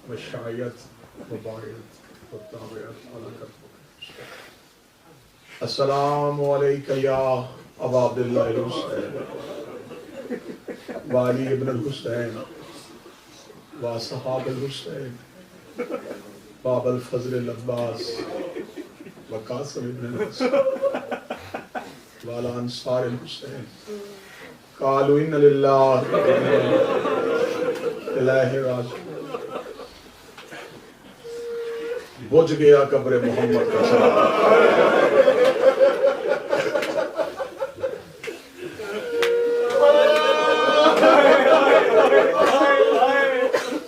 مشایت مباعد والتابعت على كتبك. السلام علیکہ یا ابا عبداللہ الحسین وعلی ابن الحسین وصحاب الحسین باب الفضل العباس وقاسم ابن الحسین وعلى انصار الحسین قالوا ان للہ الہ راجعون. بجھ گیا قبر محمد کا چراغ.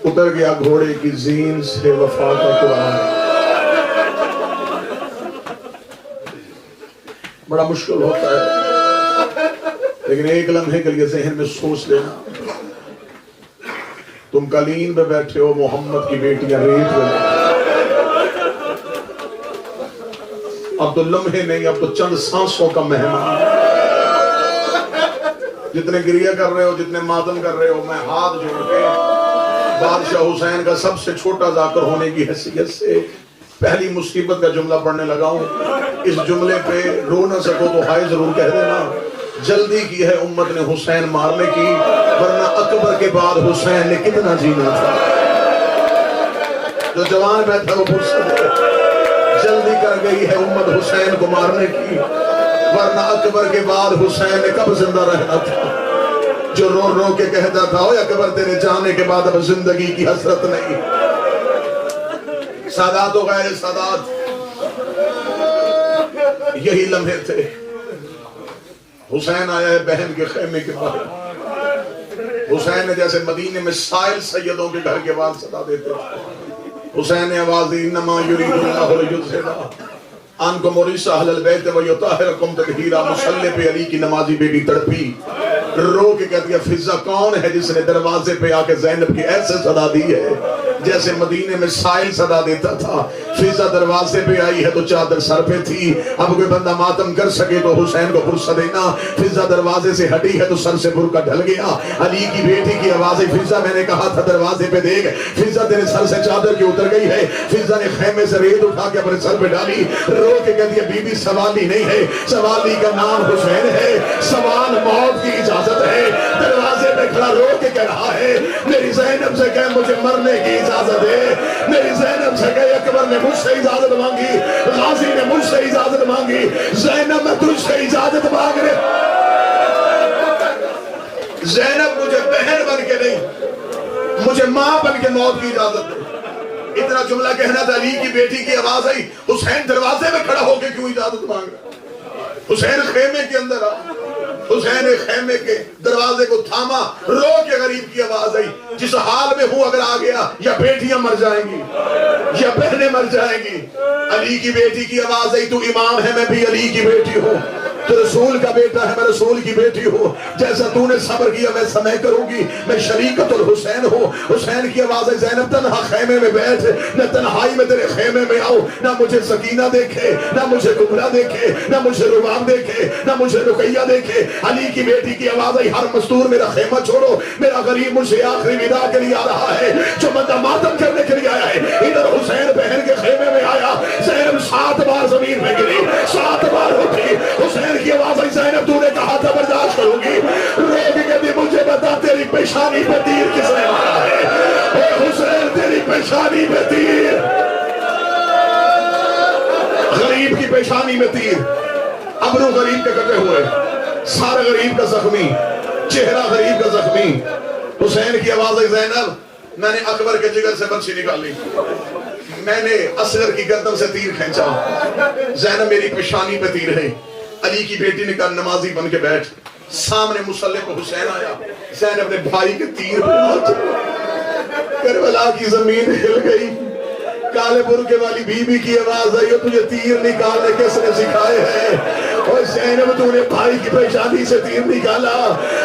اتر گیا گھوڑے کی زین سے وفا کا قرآن. بڑا مشکل ہوتا ہے لیکن ایک لمحے کے لیے ذہن میں سوچ لینا تم قالین پہ بیٹھے ہو, محمد کی بیٹیاں ریت میں. اب تو لمحے نہیں, اب تو چند سانسوں کا مہمان. جتنے گریہ کر رہے ہو, جتنے ماتم کر رہے ہو, میں ہاتھ جوڑ کے بادشاہ حسین کا سب سے چھوٹا ذاکر ہونے کی حیثیت سے پہلی مصیبت کا جملہ پڑھنے لگا ہوں. اس جملے پہ رو نہ سکو تو ہائے ضرور کہہ دینا. جلدی کی ہے امت نے حسین مارنے کی, ورنہ اکبر کے بعد حسین نے کتنا جینا تھا. جو جوان بیٹھا وہ فرصت ہے. جلدی کر گئی ہے امت حسین کو مارنے کی, ورنہ اکبر کے بعد حسین نے کب زندہ رہنا تھا. جو رو رو کے کہتا تھا اوے اکبر تیرے جانے کے بعد اب زندگی کی حسرت نہیں. سادات و غیر سادات یہی لمحے تھے. حسین آیا ہے بہن کے خیمے کے باہر. حسین نے جیسے مدینے میں سائل سیدوں کے گھر کے بعد صدا دیتے تھے, حسین نے آواز دی انما یرید اللہ لیذھب عنکم الرجس اہل البیت ویطہرکم تطہیرا. مصلی پہ علی کی نمازی بیٹی تڑپی, رو کے کہتی ہے فضہ کون ہے جس نے دروازے پہ آ کے زینب کی ایسے صدا دی ہے جیسے مدینے میں سائل صدا دیتا تھا. فضہ دروازے پہ آئی ہے تو چادر سر پہ تھی. اب کوئی بندہ ماتم کر سکے تو حسین کو فرصت دینا. فضہ دروازے سے ہٹی ہے تو سر سے برقع ڈھل گیا. علی کی بیٹی کی آواز ہے فضہ میں نے کہا تھا دروازے پہ دیکھ. فضہ تیرے سر سے چادر کی اتر گئی ہے. فضہ نے خیمے سے ریت اٹھا کے اپنے سر پہ ڈالی, رو کے کہتی ہے بی بی سوالی نہیں ہے, سوالی کا نام حسین ہے. سوال موت کی اجازت ہے. دروازے پہ کھڑا رو کے کہہ رہا ہے میری زینب سے کہہ مجھے مرنے کی اجازت ہے. میری زینب سے کہہ اکبر نے مجھ سے اجازت مانگی, غازی نے مجھ سے اجازت مانگی, زینب میں تجھ سے اجازت مانگ رہے. زینب مجھے بہن بن کے نہیں, مجھے ماں بن کے موت کی اجازت دے. اتنا جملہ کہنا تھا. علی کی بیٹی کی آواز آئی, حسین دروازے میں کھڑا ہو کے کیوں اجازت مانگ رہا. حسین خیمے کے اندر آ. حسین خیمے کے دروازے کو تھاما, رو کے غریب کی آواز آئی جس حال میں ہوں اگر آ گیا یا بیٹیاں مر جائیں گی یا بہنیں مر جائیں گی. علی کی بیٹی کی آواز آئی تو امام ہے میں بھی علی کی بیٹی ہوں, تو رسول کا بیٹا ہے میں رسول کی بیٹی ہوں. جیسا تو نے صبر کیا ویسا میں کروں گی, میں شریکت الحسین ہوں. حسین کی آواز ہے زینب تنہا خیمے میں بیٹھ, نہ تنہائی میں تیرے خیمے میں آؤ. نہ مجھے سکینہ دیکھے, نہ مجھے کمرہ دیکھے, نہ مجھے رباب دیکھے, نہ مجھے رقیہ دیکھے. علی کی بیٹی کی آواز آئی ہر مستور میرا خیمہ چھوڑو, میرا غریب مجھ سے آخری ودا کے لیے آ رہا ہے. جو بندہ ماتم کرنے کے لیے آیا ہے ادھر حسین بہن کے خیمے میں آیا. زینب 7 بار زمین میں گری, 7 بار اٹھی. حسین کی آواز آئی زینب تو نے کہا تھا برداشت کروں گی. رو کے کہتی مجھے بتا تیری پیشانی پہ تیر کس نے مارا ہے. اے حسین تیری پیشانی پہ تیر, غریب کی پیشانی میں تیر. ابرو غریب کے کٹے ہوئے, سار غریب کا زخمی, چہرہ غریب کا زخمی. حسین کی آواز آئی زینب میں نے اکبر کے جگر سے برچی نکالی, میں نے اصغر کی گردن سے تیر کھینچا. زینب میری پیشانی پہ تیر ہے. علی کی بیٹی نے کہا نمازی بن کے بیٹھ. سامنے مصلی کو حسین آیا. زینب نے بھائی کے تیر پہ ہاتھ, کربلا کی زمین ہل گئی. کالے برقے والی بی بی کی آواز آئی تجھے تیر نکالنے کس نے سکھائے ہیں. اور زینب تو نے بھائی کی پیشانی سے تیر نکالا.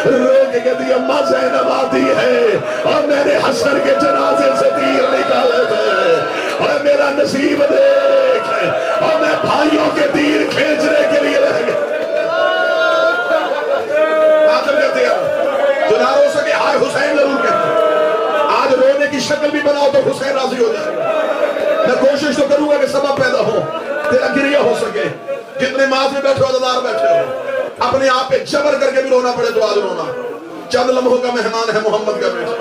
رو کے کہتی اماں زینب آتی ہے اور میں نے حسن کے جنازے سے تیر نکالے تھے, اور میرا نصیب دیکھ, اور میں بھائیوں کے تیر کھینچنے کے لیے رہ گیا. آخر کہتے ہیں جو نہ رو سکے ہائے حسین ضرور کہتے ہیں. آج رونے کی شکل بھی بناؤ تو حسین راضی ہو جائے. میں کوشش تو کروں گا کہ سبب پیدا ہو, تیرا گریہ ہو سکے. جتنے ماض میں بیٹھے ہو عزادار بیٹھے ہو, اپنے آپ پہ جبر کر کے بھی رونا پڑے تو آج رونا. چند لمحوں کا مہمان ہے محمد کا بیٹا.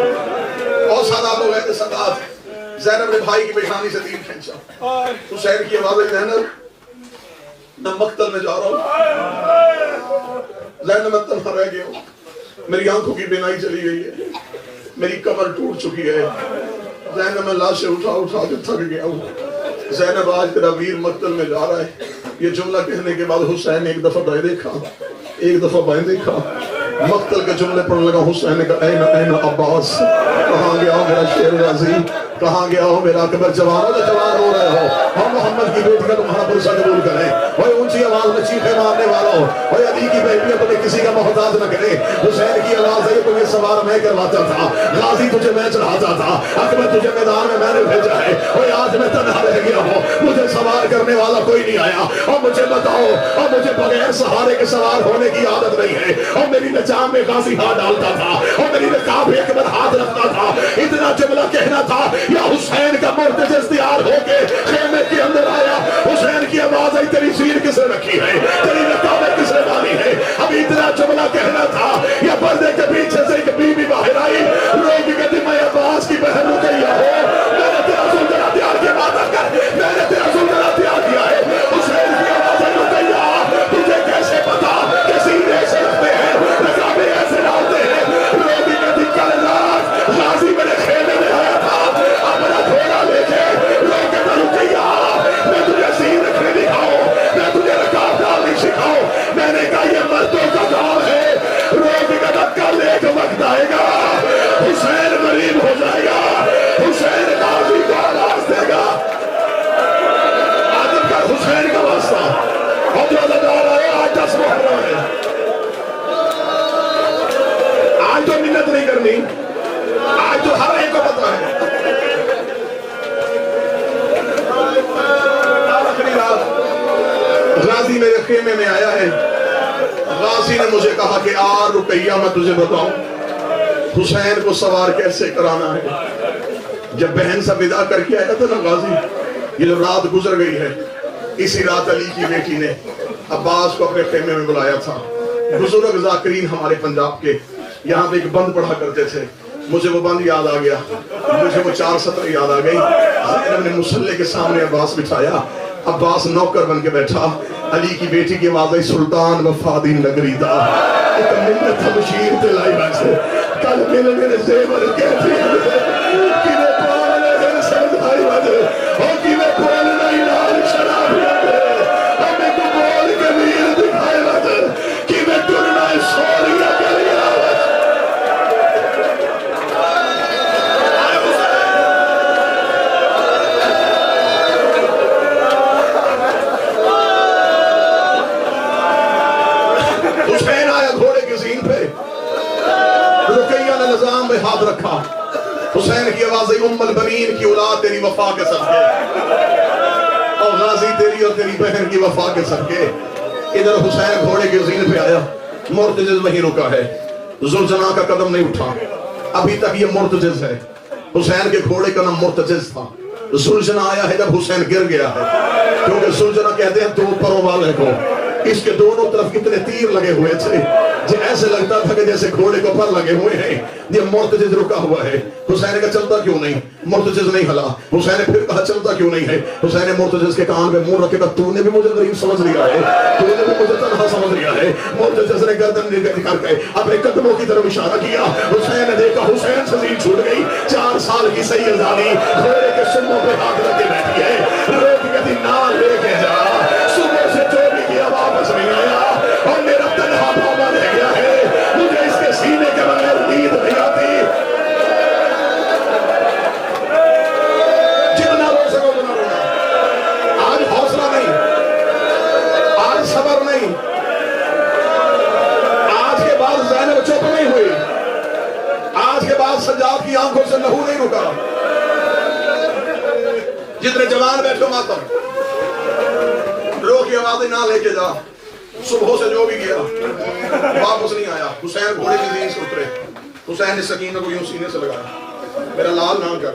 اور سادات ہو گئے تھے سادات. زینب نے بھائی کی پیشانی سے تیر کھینچا. حسین کی آواز ہے زینب میں مقتل میں جا رہا ہوں. زینب میں تنہا رہ گیا ہوں, میری آنکھوں کی بینائی چلی گئی ہے, میری کمر ٹوٹ چکی ہے. زینب میں لاشیں اٹھا کے تھک گیا ہوں. زینب آج تیرا ویر مقتل میں جا رہا ہے. یہ جملہ کہنے کے بعد حسین نے ایک دفعہ دائیں دیکھا, ایک دفعہ بائیں دیکھا. مقتل کے جملے پڑھنے لگا. حسین نے کہا این عباس, کہاں گیا ہو میرا شیر غازی, کہاں گیا ہو میرا اکبر جوان. جوان ہو رہے ہو, ہم محمد کی بیٹی کا تمہارا پرسہ قبول کریں. وہ اونچی آواز میں چیخے مارنے والا ہو, وہ علی کی بیٹیاں تمہیں کسی کا محتاج نہ کرے. حسین کی آواز ہے تمہیں سوار میں کرواتا تھا, غازی تجھے میں چڑھاتا تھا, اکبر تجھے میدان میں نے بھیجا ہے. اور آج میں تنہا رہ گیا ہوں, مجھے سوار کرنے والا کوئی نہیں آیا. اور مجھے بتاؤ, اور مجھے بغیر سہارے کے سوار ہونے کی عادت نہیں ہے. اور میری نجام میں غازی ہاتھ ڈالتا تھا, اور میری نقاب پہ اکبر ہاتھ رکھتا تھا. اتنا جملہ کہنا تھا یا حسین کا مرتجز تیار ہو کے خیمے کے اندر آیا. حسین کی آواز آئی تیری سیر کس نے رکھی ہے, تیری نقابیں کس نے ڈالی ہے. اب اتنا جملہ کہنا تھا یا پردے کے پیچھے سے ایک بی بی باہر آئی, روک کے دی میں عباس کی بہن رقیہ ہو, میں نے تیرا زلزلہ تیار کیا. بات کر, میں نے تیرا زلزلہ تیار کیا ہے. حسین کی آواز ہے رقیہ, تجھے کیسے پتا کہ سینے ایسے رکھتے ہیں, نقابیں ایسے ڈالتے ہیں. روک کے دی کل رات غازی میرے خیمے میں آیا تھا, اپنا گھوڑا لے کے. روک کے دی رقیہ, میں تجھے سین رکھنے دکھاؤں, میں تجھے رکاب ڈالنے سکھاؤں. میں نے کہا یہ مردوں کا کام ہے. روک کے دی کل ایک وقت آئے گا, حسین غریب ہو جائے گا, حسین غازی کو آواز دے گا. عادت کا حسین کا واسطہ, اور جو عزادار آئے آج 10 محرم ہے. آج تو منت نہیں کرنی, آج تو ہر ایک کو پتا ہے. آخری رات غازی میرے خیمے میں آیا ہے. غازی نے مجھے کہا کہ رقیہ میں تجھے بتاؤں حسین کو سوار کیسے کرانا ہے. جب بہن سے ودا کر کے آیا تھا نا غازی, یہ جو رات گزر گئی ہے, اسی رات علی کی بیٹی نے عباس کو اپنے خیمے میں بلایا تھا. بزرگ ذاکرین ہمارے پنجاب کے یہاں پہ ایک بند پڑھا کرتے تھے. مجھے وہ بند یاد آ گیا, مجھے وہ 4 سطر یاد آ گئی. زینب نے مصلے کے سامنے عباس بٹھایا, عباس نوکر بن کے بیٹھا. علی کی بیٹی کی آواز آئی سلطان وفادی نگری دا, ایک ملت بشیر دلائی ویسے کل ملنے نے زیور کہتی ہے کہ میں پاولے دن سمجھائی وجہ اور کہ میں پولنا الال شراب یادے ہمیں کو بول کے ویر دکھائی وجہ کہ میں ٹرنا سوریا کے لئے آوز. حسین آیا گھوڑے کی زین پہ, رقیہ نے نظام میں ہاتھ رکھا. حسین کی آواز ہے ام البنین کی اولاد تیری وفا کے صدقے, اور غازی تیری اور تیری بہن کی وفا کے صدقے. ادھر حسین گھوڑے کی زین پہ آیا, مرتجز وہیں رکا ہے, زلزلہ کا قدم نہیں اٹھا. ابھی تک یہ مرتجز ہے. حسین کے گھوڑے کا نام مرتجز تھا. زلزلہ آیا ہے جب حسین گر گیا ہے, کیونکہ زلزلہ کہتے ہیں 2 پروں والے کو. اس کے دونوں طرف اتنے تیر لگے ہوئے تھے جو ایسے لگتا تھا کہ جیسے گھوڑے کو پر لگے ہوئے ہیں. یہ مرتجز رکا ہوا ہے. حسین نے کہا چلتا کیوں نہیں, مرتجز نہیں ہلا. حسین نے پھر کہا چلتا کیوں نہیں ہے. حسین نے مرتجز کے کان میں منہ رکھے کہا تو نے بھی مجھے غریب سمجھ لیا ہے, تو نے بھی مجھے تنہا سمجھ لیا ہے. مرتجز نے گردن کر کے اپنے قدموں کی طرف اشارہ کیا. حسین نے دیکھا حسین سے زین چھوٹ گئی. 4 سال کی سیدانی گھوڑے کے سنوں پہ ہاتھ رکھ کے بیٹھی ہے. روک کے دی نہ لے کے جا, صبح سے جو بھی کیا واپس نہیں آیا, اور میرا تنہا بابا رہ گیا ہے. مجھے اس کے سینے کے بغیر نیند نہیں آتی. جتنا رو سکو اتنا رونا. آج حوصلہ نہیں, آج صبر نہیں. آج کے بعد زینب چپ نہیں ہوئی, آج کے بعد سجاد کی آنکھوں سے لہو نہیں رکا. جتنے جوان بیٹھو ماتم, رو کی آوازیں نہ لے کے جا. صبح سے جو بھی گیا واپس نہیں آیا. حسین گھوڑے کی زین سے اترے. حسین نے سکینہ کو یوں سینے سے لگایا, میرا لال نہ کر,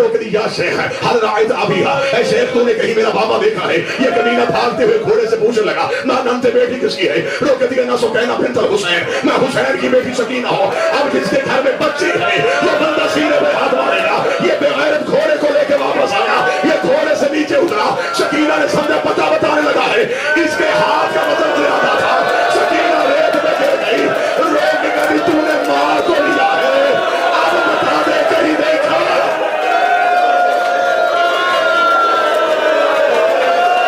روک دی یا شیخ ہے حل رائد ابیہا، اے شیخ تو نے کہیں میرا بابا دیکھا ہے؟ یہ کمینہ بھاگتے ہوئے گھوڑے سے پوچھنے لگا نانتے بیٹی کس کی ہے؟ روک دیا نہ سکینہ بنت الحسین، میں حسین کی بیٹی سکینہ ہوں، اب جس کے گھر میں بچی ہے وہ بندہ سینے پہ ہاتھ مارے گا۔ یہ بے غیرت گھوڑے کو لے کے واپس آیا، یہ گھوڑے سے نیچے اترا، سکینہ نے سمجھا پتہ بتانے لگا ہے، اس کے ہاتھ کا وزن زیادہ تھا، سکینہ ریت میں گر گئی، روک کر تو نے ماں کو لیا ہے، اب بتا دے کہیں دیکھا؟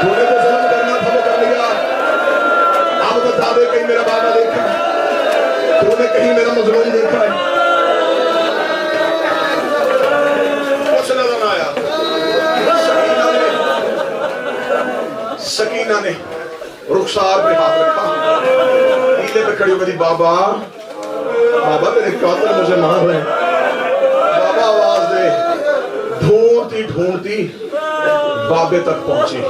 تو نے تو ظلم کرنا تھا وہ کر لیا، اب بتا دے کہیں میرا بابا دیکھا؟ تو نے کہیں میرا مظلوم دیکھا ہے؟ کچھ نظر آیا۔ سکینہ نے رخسار پہ ہاتھ رکھا، نیلے پہ کھڑی ہو گئی، بابا بابا تیرے قاتل مجھے مار رہے ہیں، بابا آواز دے۔ ڈھونڈتی ڈھونڈتی بابے تک پہنچی،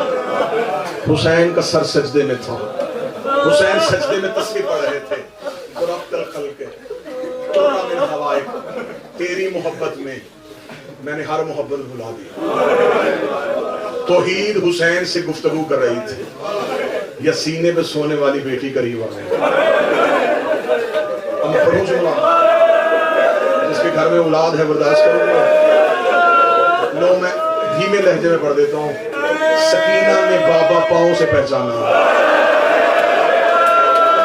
حسین کا سر سجدے میں تھا، حسین سجدے میں تسبیح پڑھ رہے تھے، ربط الخلق قرہ من حوائق، تیری محبت میں نے ہر محبت بھلا دی۔ توحید حسین سے گفتگو کر رہی تھی، یا سینے پہ سونے والی بیٹی قریب آ گئی۔ اب پڑھوں جملہ، جس کے گھر میں اولاد ہے برداشت کروں گا، لو میں دھیمے لہجے میں پڑھ دیتا ہوں۔ سکینہ نے بابا پاؤں سے پہچانا،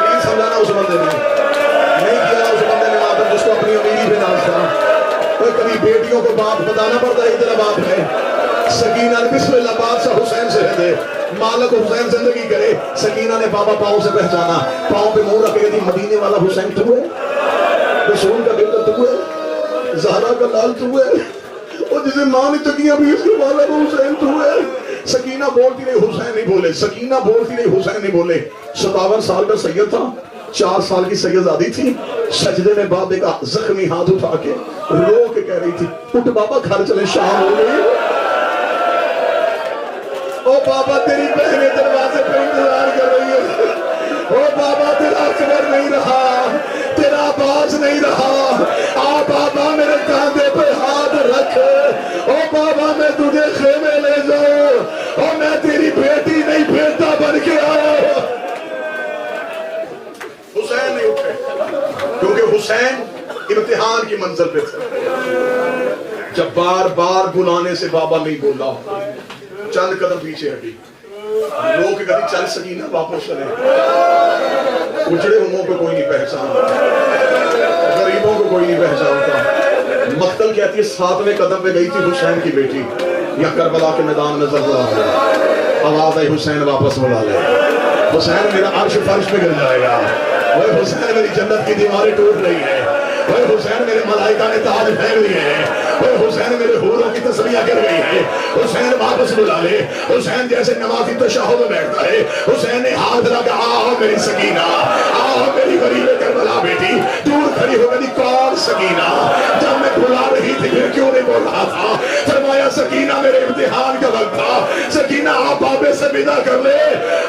نہیں سمجھانا اس بندے نے، نہیں کیا اس بندے نے ماتم جس کو اپنی امیری پہ ناز تھا۔ کوئی کبھی بیٹیوں کو باپ بتانا پڑتا ہے اتنا باپ ہے۔ سکینہ نے بسم اللہ بادشاہ حسین سے دے، مالک حسین زندگی کرے۔ سکینہ نے بابا پاؤں سے پہچانا، پاؤں پہ منہ رکھے گی، مدینے والا حسین تو ہے، رسول کا بیٹا تو ہے، زہرا کا لال تو ہے، اور جسے ماں نے تکیاں بھی اس کے والا وہ حسین تو ہے۔ سکینہ بولتی نہیں حسین نہیں بولے، سکینہ بولتی نہیں حسین نہیں بولے۔ 57 سال کا سید تھا، 4 سال کی سیدزادی تھی، سجدے میں بابے کا زخمی ہاتھ اٹھا کے رو کے کہہ رہی تھی اٹھ بابا گھر چلے، شام ہو گئی۔ او بابا تیری بہنیں دروازے پہ انتظار کر رہی ہے، او بابا تیرا اکبر نہیں رہا، تیرا عباس نہیں رہا، آ بابا میرے کاندھے پہ ہاتھ رکھ، او بابا میں تجھے خیمے لے جاؤں، اور میں تیری بیٹی نہیں بیٹا بن کے آیا۔ حسین نہیں اٹھے کیونکہ حسین امتحان کی منزل پہ تھے۔ جب بار بار بلانے سے بابا نہیں بولا، چند قدم پیچھے ہٹی، لوگ کہتی چل سکینہ واپس چلے۔ اجڑے منہوں کو کوئی نہیں پہچانتا، غریبوں کو کوئی نہیں پہچانتا۔ مقتل کہتی ہے 7ویں قدم پہ گئی تھی حسین کی بیٹی، یا کربلا کے میدان میں زلزلہ ہوا، آواز آئی حسین واپس بلا لے، حسین میرا عرش فرش پہ گر جائے گا، اوے حسین میری جنت کی دیواریں ٹوٹ رہی ہیں، اوے حسین میرے ملائکہ نے تاج پھینک دیے ہیں، اوے حسین میرے حوروں کی تسبیح گر گئی ہے، حسین واپس بلا لے۔ حسین جیسے نمازی تشہد میں بیٹھتا ہے، حسین نے ہاتھ لگا، آؤ میری سکینہ، آؤ میری غریب کربلا بیٹی۔ دور کھڑی ہو گئی، کون سکینہ؟ جب میں بلا رہی تھی پھر کیوں نہیں بول رہا تھا؟ فرمایا سکینہ میرے امتحان کا وقت تھا، سکینہ آپ بابے سے ودا کر لے۔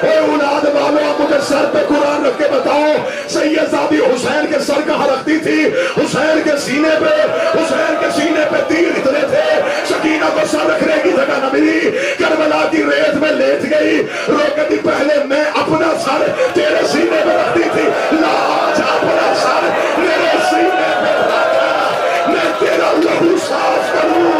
اے اولاد والو آپ مجھے سر پہ قرآن رکھ کے بتاؤ، سیدزادی حسین کے سر کہاں رکھتی تھی؟ حسین کے سینے پہ، حسین کے سینے پہ تیر اتنے تھے، سکینہ کو سر رکھنے کی جگہ نہ ملی، کربلا کی ریت میں لیٹ گئی، روکتی پہلے میں اپنا سر تیرے سینے پہ رکھتی تھی، لاج اپنا سر میرے سینے پہ رکھا، میں تیرا لہو صاف کروں۔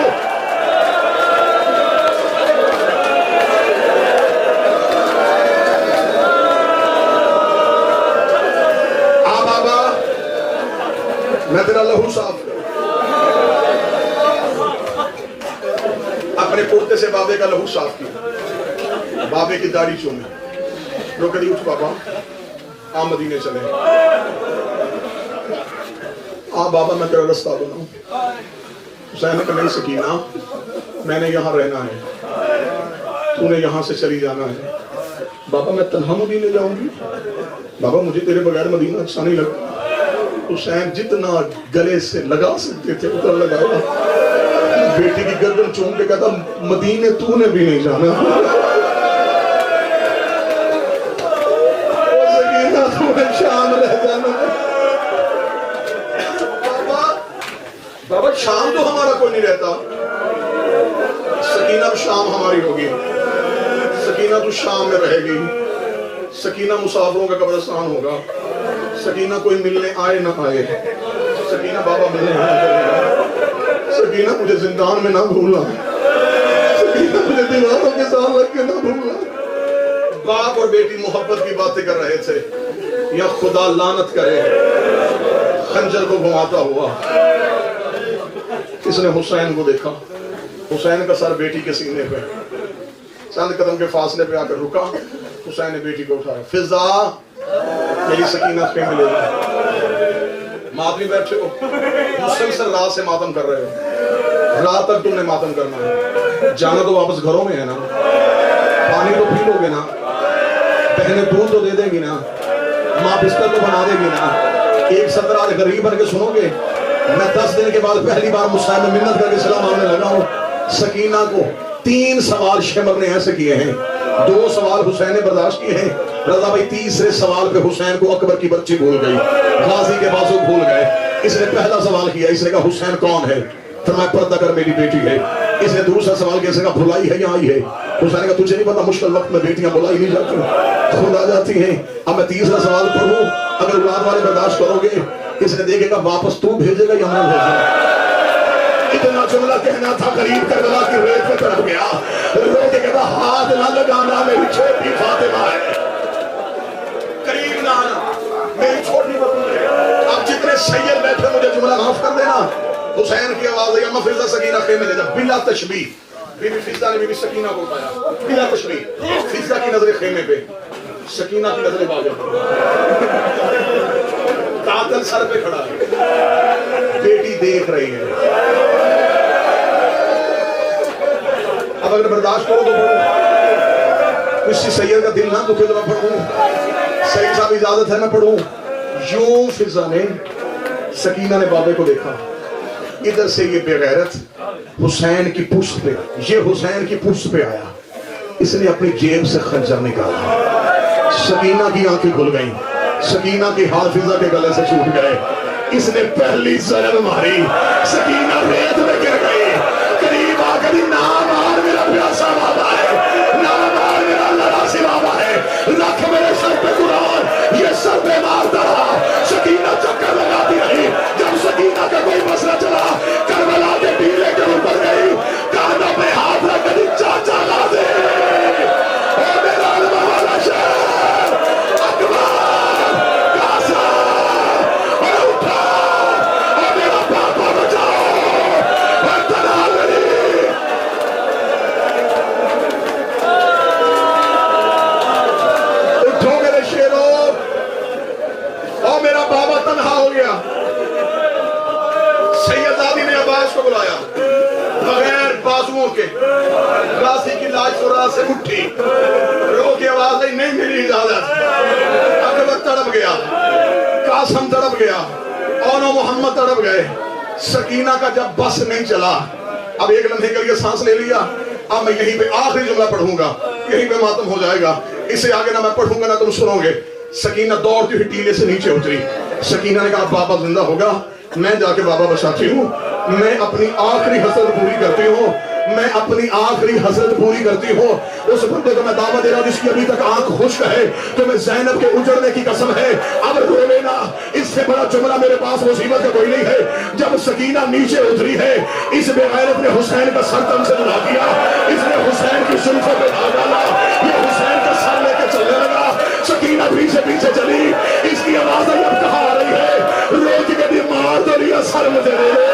میں تیرا لہو صاف کروں۔ اپنے کرتے سے بابے کا لہو صاف کیا، بابے کی داڑھی چومی، رو کہتی اٹھ بابا آ مدینے چلے، آ بابا میں تیرا رستہ بناؤں۔ حسین نے کہا نہیں سکینہ، میں نے یہاں رہنا ہے، تو نے یہاں سے چلی جانا ہے۔ بابا میں تنہا مدینے جاؤں گی، بابا مجھے تیرے بغیر مدینہ اچھا نہیں لگتا۔ حسین جتنا گلے سے لگا سکتے تھے اتنا لگایا، بیٹی کی گردن چوم کے کہتا مدینے تو نے بھی نہیں جانا، سکینہ تو نے شام رہ جانا۔ بابا شام تو ہمارا کوئی نہیں رہتا، سکینہ شام ہماری ہوگی، سکینہ تو شام میں رہے گی، سکینہ مسافروں کا قبرستان ہوگا، سکینہ کوئی ملنے آئے نہ آئے، سکینہ بابا ملنے آئے، سکینہ مجھے زندان میں نہ بھولنا، سکینہ مجھے دیواروں کے ساتھ رکھ کے نہ بھولنا۔ باپ اور بیٹی محبت کی باتیں کر رہے تھے، یا خدا لعنت کرے خنجر کو گھماتا ہوا۔ اس نے حسین کو دیکھا، حسین کا سر بیٹی کے سینے پہ، چند قدم کے فاصلے پہ آ کر رکا، حسین نے بیٹی کو اٹھایا، فضا میری سکینہ خیمے لے جا۔ ماتمی بیٹھے ہو، مسلسل رات سے ماتم کر رہے ہو، رات تک تم نے ماتم کرنا ہے، جانا تو واپس گھروں میں ہے نا، پانی تو پی لو گے نا، بہنیں دودھ تو دے دیں گی نا، ماں بستر تو بنا دے گی نا۔ ایک صدر آج غریب بن کے سنو گے، میں 10 دن کے بعد پہلی بار مسائل میں منت کر کے سلام آنے لگا ہوں۔ سکینہ کو 3 سوال شمر نے ایسے کیے ہیں، 2 سوال حسین نے برداشت کیے ہیں، رضا بھائی تیسرے سوال پہ حسین کو اکبر کی برچی بھول گئی، غازی کے بازو بھول گئے۔ اس نے پہلا سوال کیا، اس نے کہا حسین کون ہے؟ فرمایا پردہ کر میری بیٹی ہے۔ اس نے دوسرا سوال کیا، اس نے کہا بھلائی ہے یا آئی ہے؟ حسین نے کہا تجھے نہیں پتا مشکل وقت میں بیٹیاں بلائی نہیں جاتی، خود آ جاتی ہیں۔ اب میں تیسرا سوال پڑھوں، اگر اولاد والے برداشت کرو گے، اس نے دیکھے گا واپس تو بھیجے گا یا میں بھیجوں گا۔ اتنا جملہ کہنا تھا، قریب کربلا کی ریت میں طرف گیا، رو کے کہتا ہاتھ نہ لگانا میری چھوٹی فاطمہ ہے، قریب نہ آنا میری چھوٹی بطول ہے۔ اب جتنے سید بیٹھے مجھے جملہ معاف کر دینا۔ حسین کی آواز ہے، اما فضا سکینہ خیمے لے جا، بلا تشبیہ۔ بی بی فضا نے بی بی سکینہ کو اٹھایا، بلا تشبیہ، فضا کی نظر خیمے پہ، سکینہ کی نظر باغ پر، قاتل سر پہ کھڑا ہے، بیٹی دیکھ رہی ہے۔ اب اگر برداشت کرو تو پڑھوں، کسی سید کا دل نہ دکھے تو میں پڑھوں، سید صاحب اجازت ہے میں پڑھوں۔ یوں فضا نے، سکینہ نے بابے کو دیکھا، ادھر سے یہ بے غیرت حسین کی پشت پہ، یہ حسین کی پشت پہ آیا، اس نے اپنی جیب سے خنجر نکالا، سکینہ کی آنکھیں کھل گئیں، سکینہ کی ہاتھ فضا کے گلے سے چھوٹ گئے، اس نے پہلی ضرب ماری، سکینہ ریت میں گر گئی، قریب آ کر نہ مار میرا پیاسا بابا ہے، نہ مار میرا لڑاسی بابا ہے، رکھ میرے سر پہ قرآن، یہ سر پہ مارتا رہا۔ سکینہ چکر لگاتی رہی، جب سکینہ کا کوئی مسئلہ چلا، کربلا کے ٹیلے کے اوپر گئی، کانوں پہ ہاتھ رکھ کر چاچا غازی، او میرا علمہ والا شہر، اکبر، قاسم، اور اٹھا، اور میرا پاپا بچاؤ، اور تناوری۔ اٹھو میرے شیرو، اور میرا بابا تنہا ہو گیا۔ سیدزادی نے عباس کو بلایا، بغیر بازوؤں کے، غازی کی لاش فرا سے اٹھی، رو کی آواز آئی، نہیں میری اجازت۔ اکبر تڑپ گیا، قاسم تڑپ گیا، اونو محمد تڑپ گئے۔ سکینہ کا جب بس نہیں چلا، اب ایک لمحے کے لیے سانس لے لیا، اب میں یہیں پہ آخری جملہ پڑھوں گا، یہیں پہ ماتم ہو جائے گا، اس سے آگے نہ میں پڑھوں گا نہ تم سنو گے۔ سکینہ دوڑتی ہوئی ٹیلے سے نیچے اتری، سکینہ نے کہا بابا زندہ ہوگا، میں جا کے بابا بچاتی ہوں، میں اپنی آخری حسرت پوری کرتی ہوں، میں اپنی آخری حسرت پوری کرتی ہوں۔ اس بندے کو میں دعوت دے رہا ہوں جس کی ابھی تک آنکھ خشک ہے، تو میں زینب کے اجڑنے کی قسم ہے، اب رو لینا، اس سے بڑا جملہ میرے پاس مصیبت کا کوئی نہیں ہے۔ جب سکینہ نیچے اتری ہے، اس بے غیرت نے حسین کا سر تن سے اڑا دیا، اس نے حسین کی زلفوں پہ ہاتھ ڈالا، یہ حسین کا سر لے کے چلنے لگا۔ سکینہ پیچھے پیچھے چلی، اس کی آواز اب کہاں آ رہی ہے، روز کے بھی مار تو لیا سر مجھے دے دو،